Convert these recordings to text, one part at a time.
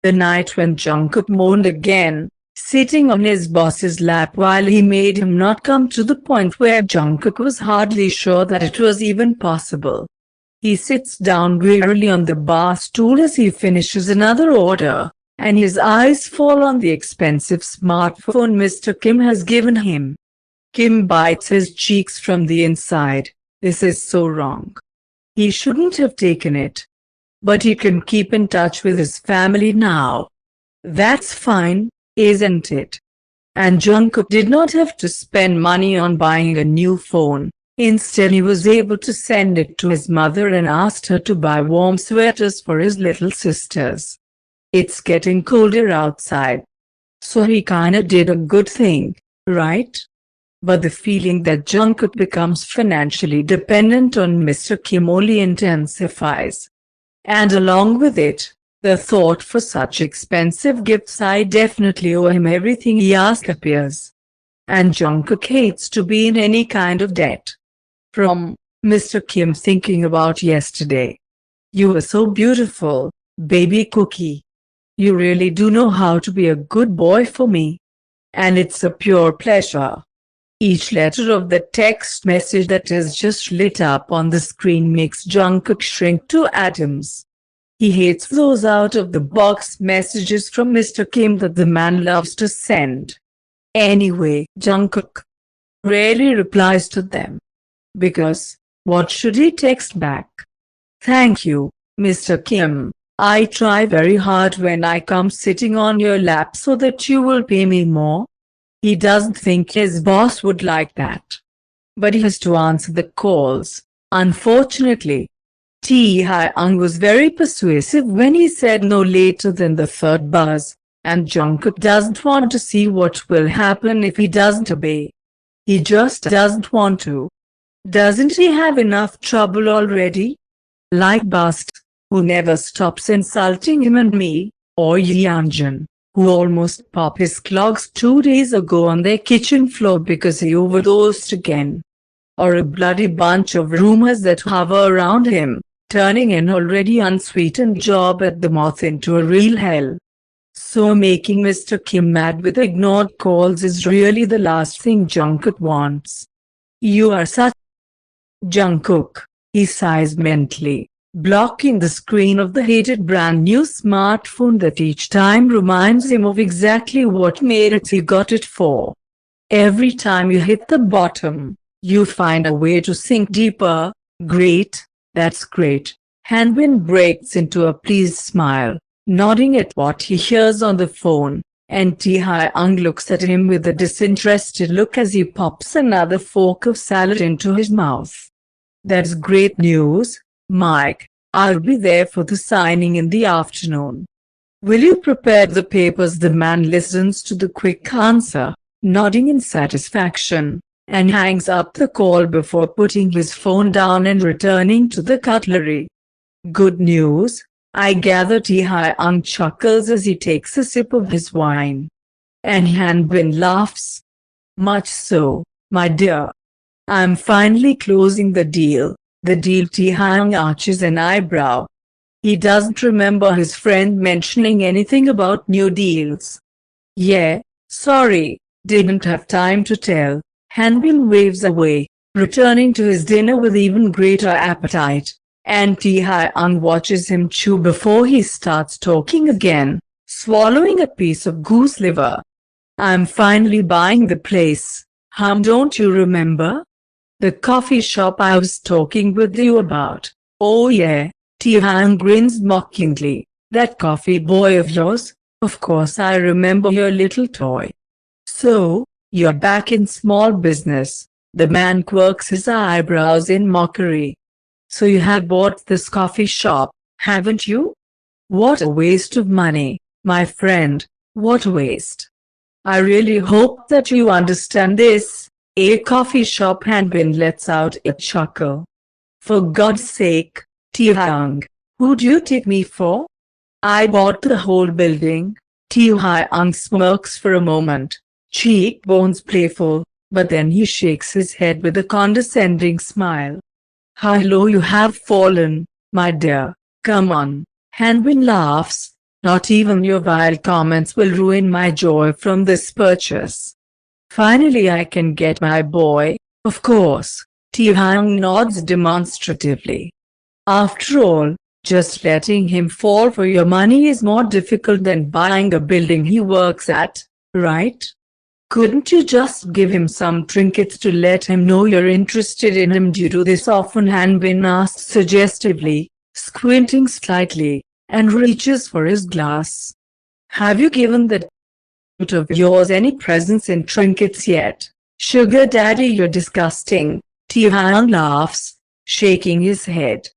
The night when Jungkook moaned again, sitting on his boss's lap while he made him not come to the point where Jungkook was hardly sure that it was even possible. He sits down wearily on the bar stool as he finishes another order, and his eyes fall on the expensive smartphone Mr. Kim has given him. Kim bites his cheeks from the inside. This is so wrong. He shouldn't have taken it. But he can keep in touch with his family now. That's fine, isn't it? And Jungkook did not have to spend money on buying a new phone. Instead, he was able to send it to his mother and asked her to buy warm sweaters for his little sisters. It's getting colder outside. So he kinda did a good thing, right? But the feeling that Jungkook becomes financially dependent on Mr. Kim only intensifies. And along with it, the thought for such expensive gifts I definitely owe him everything he asks appears. And Jungkook hates to be in any kind of debt. From Mr. Kim thinking about yesterday. You were so beautiful, baby cookie. You really do know how to be a good boy for me. And it's a pure pleasure. Each letter of the text message that is just lit up on the screen makes Jungkook shrink to atoms. He hates those out-of-the-box messages from Mr. Kim that the man loves to send. Anyway, Jungkook rarely replies to them. Because, what should he text back? Thank you, Mr. Kim. I try very hard when I come sitting on your lap so that you will pay me more. He doesn't think his boss would like that. But he has to answer the calls, unfortunately. Taehyung was very persuasive when he said no later than the third buzz, and Jungkook doesn't want to see what will happen if he doesn't obey. He just doesn't want to. Doesn't he have enough trouble already? Like Bast, who never stops insulting him and me, or Yeonjun, who almost popped his clogs 2 days ago on their kitchen floor because he overdosed again. Or a bloody bunch of rumors that hover around him, turning an already unsweetened job at the Moth into a real hell. So making Mr. Kim mad with ignored calls is really the last thing Jungkook wants. You are such Jungkook, he sighs mentally, blocking the screen of the hated brand new smartphone that each time reminds him of exactly what made it he got it for. Every time you hit the bottom, you find a way to sink deeper. Great, that's great. Hanbin breaks into a pleased smile, nodding at what he hears on the phone, and Taehyung looks at him with a disinterested look as he pops another fork of salad into his mouth. That's great news, Mike. I'll be there for the signing in the afternoon. Will you prepare the papers? The man listens to the quick answer, nodding in satisfaction, and hangs up the call before putting his phone down and returning to the cutlery. Good news, I gather. Taehyung chuckles as he takes a sip of his wine. And Hanbin laughs. Much so, my dear. I'm finally closing the deal. The deal. Taehyung arches an eyebrow. He doesn't remember his friend mentioning anything about new deals. Yeah, sorry, didn't have time to tell. Hanbin waves away, returning to his dinner with even greater appetite, and Taehyung watches him chew before he starts talking again, swallowing a piece of goose liver. I'm finally buying the place. Don't you remember? The coffee shop I was talking with you about. Oh yeah, Taehyung grins mockingly. That coffee boy of yours? Of course I remember your little toy. So, you're back in small business. The man quirks his eyebrows in mockery. So you have bought this coffee shop, haven't you? What a waste of money, my friend, what a waste. I really hope that you understand this. A coffee shop. Hanbin lets out a chuckle. For God's sake, Taehyung, who'd you take me for? I bought the whole building. Taehyung smirks for a moment, cheekbones playful, but then he shakes his head with a condescending smile. How low you have fallen, my dear. Come on. Hanbin laughs, Not even your vile comments will ruin my joy from this purchase. Finally I can get my boy, of course. Taehyung nods demonstratively. After all, just letting him fall for your money is more difficult than buying a building he works at, right? Couldn't you just give him some trinkets to let him know you're interested in him? Due to this often Hanbin asks suggestively, squinting slightly, and reaches for his glass. Have you given that of yours any presents and trinkets yet? Sugar daddy, you're disgusting. Taehyung laughs, shaking his head.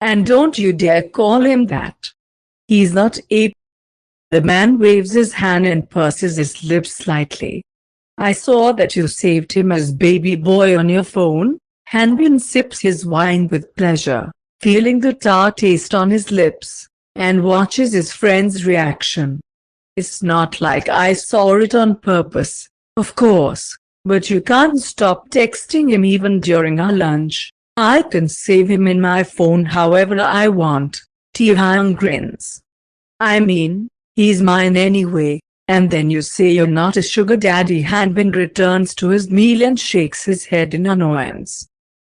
And don't you dare call him that. He's not a... The man waves his hand and purses his lips slightly. I saw that you saved him as baby boy on your phone. Hanbin sips his wine with pleasure, feeling the tar taste on his lips, and watches his friend's reaction. It's not like I saw it on purpose, of course, but you can't stop texting him even during our lunch. I can save him in my phone however I want. Taehyung grins. I mean, he's mine anyway. And then you say you're not a sugar daddy. Hanbin returns to his meal and shakes his head in annoyance.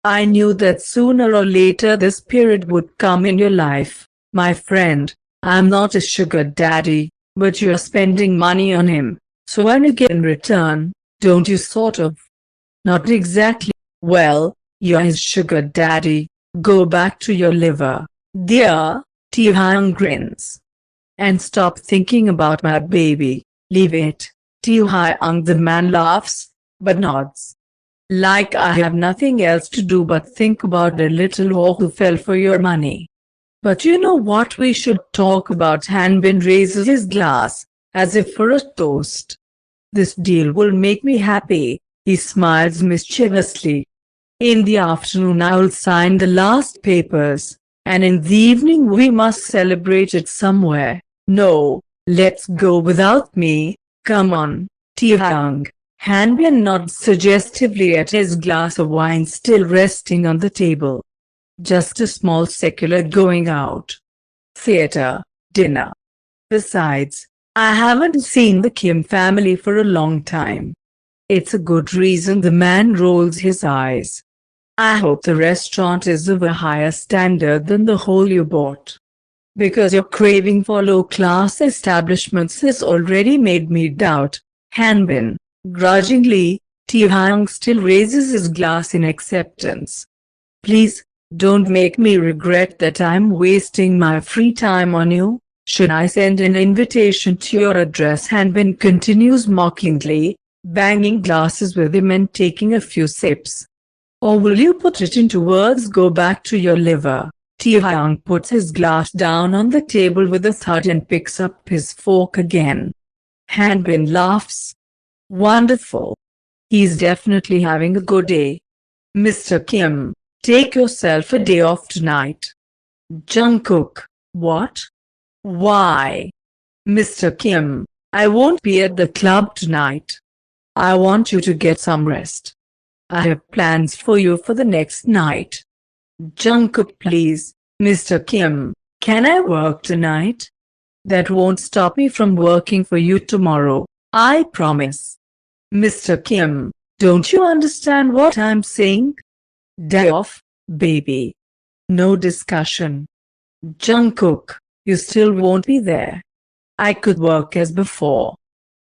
I knew that sooner or later this period would come in your life, my friend. I'm not a sugar daddy, but you're spending money on him. So when you get in return, don't you sort of? Not exactly. Well, you're his sugar daddy. Go back to your liver, dear. Taehyung grins. And stop thinking about my baby. Leave it. Taehyung. The man laughs, but nods. Like I have nothing else to do but think about the little whore who fell for your money. But you know what we should talk about? Hanbin raises his glass, as if for a toast. This deal will make me happy. He smiles mischievously. In the afternoon I'll sign the last papers, and in the evening we must celebrate it somewhere. No, let's go without me. Come on, Taehyung. Hanbin nods suggestively at his glass of wine still resting on the table. Just a small secular going out. Theater, dinner. Besides, I haven't seen the Kim family for a long time. It's a good reason. The man rolls his eyes. I hope the restaurant is of a higher standard than the hole you bought. Because your craving for low-class establishments has already made me doubt. Hanbin. Grudgingly, Taehyung still raises his glass in acceptance. Please, don't make me regret that I'm wasting my free time on you. Should I send an invitation to your address? Hanbin continues mockingly, banging glasses with him and taking a few sips. Or will you put it into words? Go back to your liver. Taehyung puts his glass down on the table with a thud and picks up his fork again. Hanbin laughs. Wonderful. He's definitely having a good day. Mr. Kim, take yourself a day off tonight. Jungkook. What? Why? Mr. Kim, I won't be at the club tonight. I want you to get some rest. I have plans for you for the next night. Jungkook, please. Mr. Kim, can I work tonight? That won't stop me from working for you tomorrow, I promise. Mr. Kim, don't you understand what I'm saying? Day off, baby. No discussion. Jungkook, you still won't be there. I could work as before.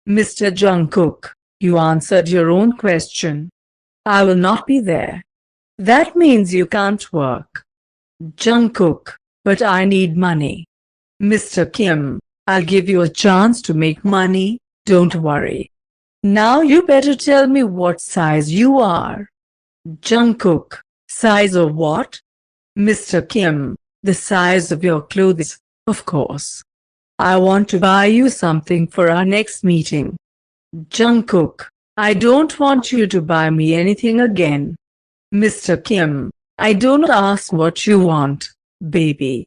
Mr. Jungkook, you answered your own question. I will not be there. That means you can't work. Jungkook, but I need money. Mr. Kim, I'll give you a chance to make money, don't worry. Now you better tell me what size you are. Jungkook, size of what? Mr. Kim, the size of your clothes, of course. I want to buy you something for our next meeting. Jungkook, I don't want you to buy me anything again. Mr. Kim, I don't ask what you want, baby.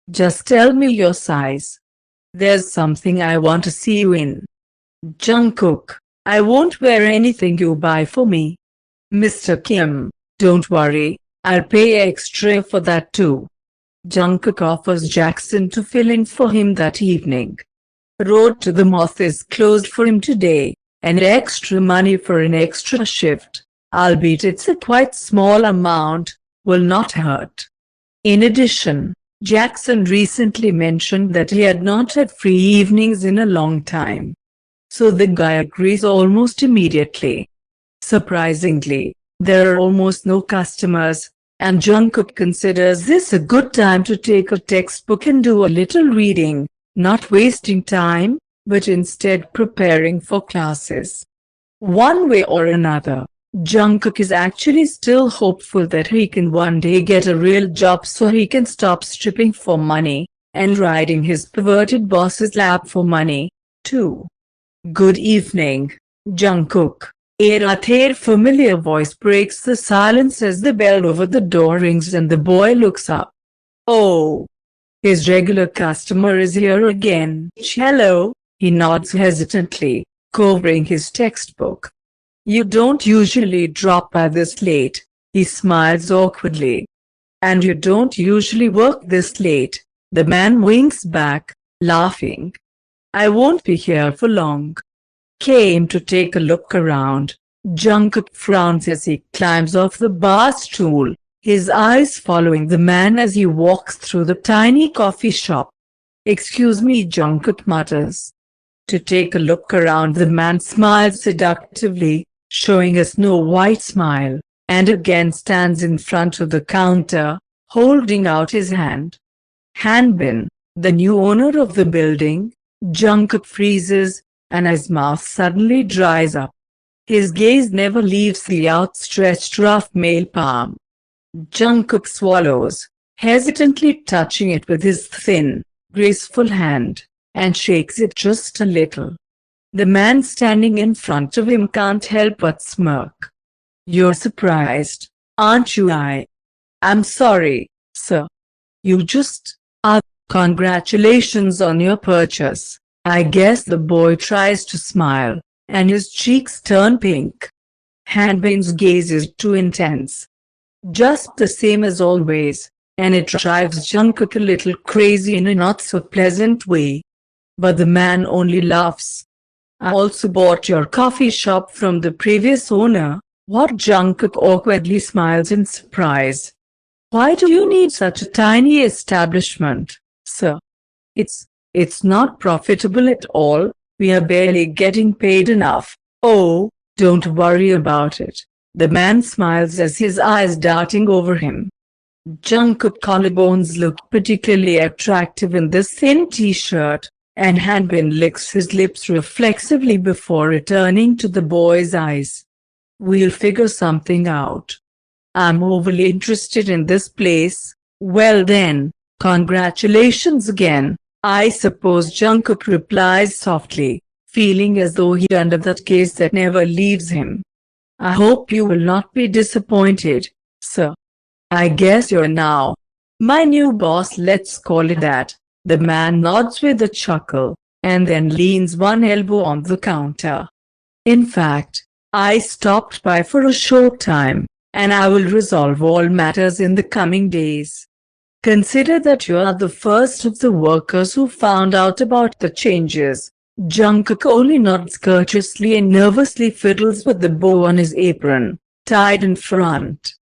Just tell me your size. There's something I want to see you in. Jungkook, I won't wear anything you buy for me. Mr. Kim, don't worry, I'll pay extra for that too. Jungkook offers Jackson to fill in for him that evening. Road to the Moth is closed for him today, and extra money for an extra shift, albeit it's a quite small amount, will not hurt. In addition, Jackson recently mentioned that he had not had free evenings in a long time. So the guy agrees almost immediately. Surprisingly, there are almost no customers, and Jungkook considers this a good time to take a textbook and do a little reading, not wasting time, but instead preparing for classes. One way or another, Jungkook is actually still hopeful that he can one day get a real job so he can stop stripping for money, and riding his perverted boss's lap for money, too. Good evening, Jungkook. A rather familiar voice breaks the silence as the bell over the door rings and the boy looks up. Oh, his regular customer is here again. Hello, he nods hesitantly, covering his textbook. You don't usually drop by this late, he smiles awkwardly. And you don't usually work this late, the man winks back, laughing. I won't be here for long. Came to take a look around. Jungkook frowns as he climbs off the bar stool, his eyes following the man as he walks through the tiny coffee shop. Excuse me, Jungkook mutters. To take a look around, the man smiles seductively, showing a snow-white smile, and again stands in front of the counter, holding out his hand. Hanbin, the new owner of the building. Jungkook freezes, and his mouth suddenly dries up. His gaze never leaves the outstretched rough male palm. Jungkook swallows, hesitantly touching it with his thin, graceful hand, and shakes it just a little. The man standing in front of him can't help but smirk. You're surprised, aren't you? I'm sorry, sir. You just are. Congratulations on your purchase. I guess the boy tries to smile, and his cheeks turn pink. Hanbin's gaze is too intense. Just the same as always, and it drives Jungkook a little crazy in a not-so-pleasant way. But the man only laughs. I also bought your coffee shop from the previous owner. What? Jungkook awkwardly smiles in surprise. Why do you need such a tiny establishment, sir? It's not profitable at all. We are barely getting paid enough. Oh, don't worry about it. The man smiles as his eyes darting over him. Jungkook collarbones look particularly attractive in this thin t-shirt, and Hanbin licks his lips reflexively before returning to the boy's eyes. We'll figure something out. I'm overly interested in this place. Well then, congratulations again, I suppose. Jungkook replies softly, feeling as though he's under that case that never leaves him. I hope you will not be disappointed, sir. I guess you're now my new boss, let's call it that. The man nods with a chuckle, and then leans one elbow on the counter. In fact, I stopped by for a short time, and I will resolve all matters in the coming days. Consider that you are the first of the workers who found out about the changes. Jungkook only nods courteously and nervously fiddles with the bow on his apron, tied in front.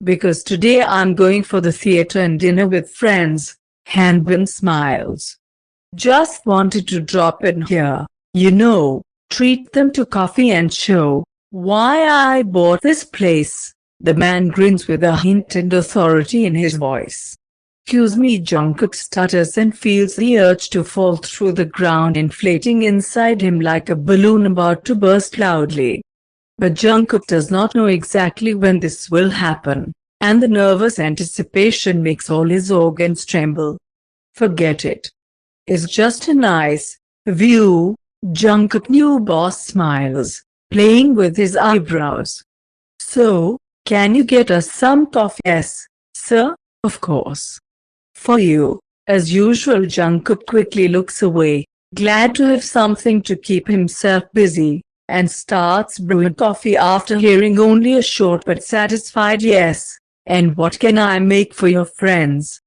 Because today I'm going for the theater and dinner with friends. Hanbin smiles. Just wanted to drop in here, treat them to coffee and show why I bought this place. The man grins with a hint and authority in his voice. Excuse me, Jungkook stutters and feels the urge to fall through the ground, inflating inside him like a balloon about to burst loudly. But Jungkook does not know exactly when this will happen, and the nervous anticipation makes all his organs tremble. Forget it. It's just a nice view. Jungkook new boss smiles, playing with his eyebrows. So, can you get us some coffee? Yes, sir, of course. For you. As usual, Jungkook quickly looks away, glad to have something to keep himself busy, and starts brewing coffee after hearing only a short but satisfied yes. And what can I make for your friends?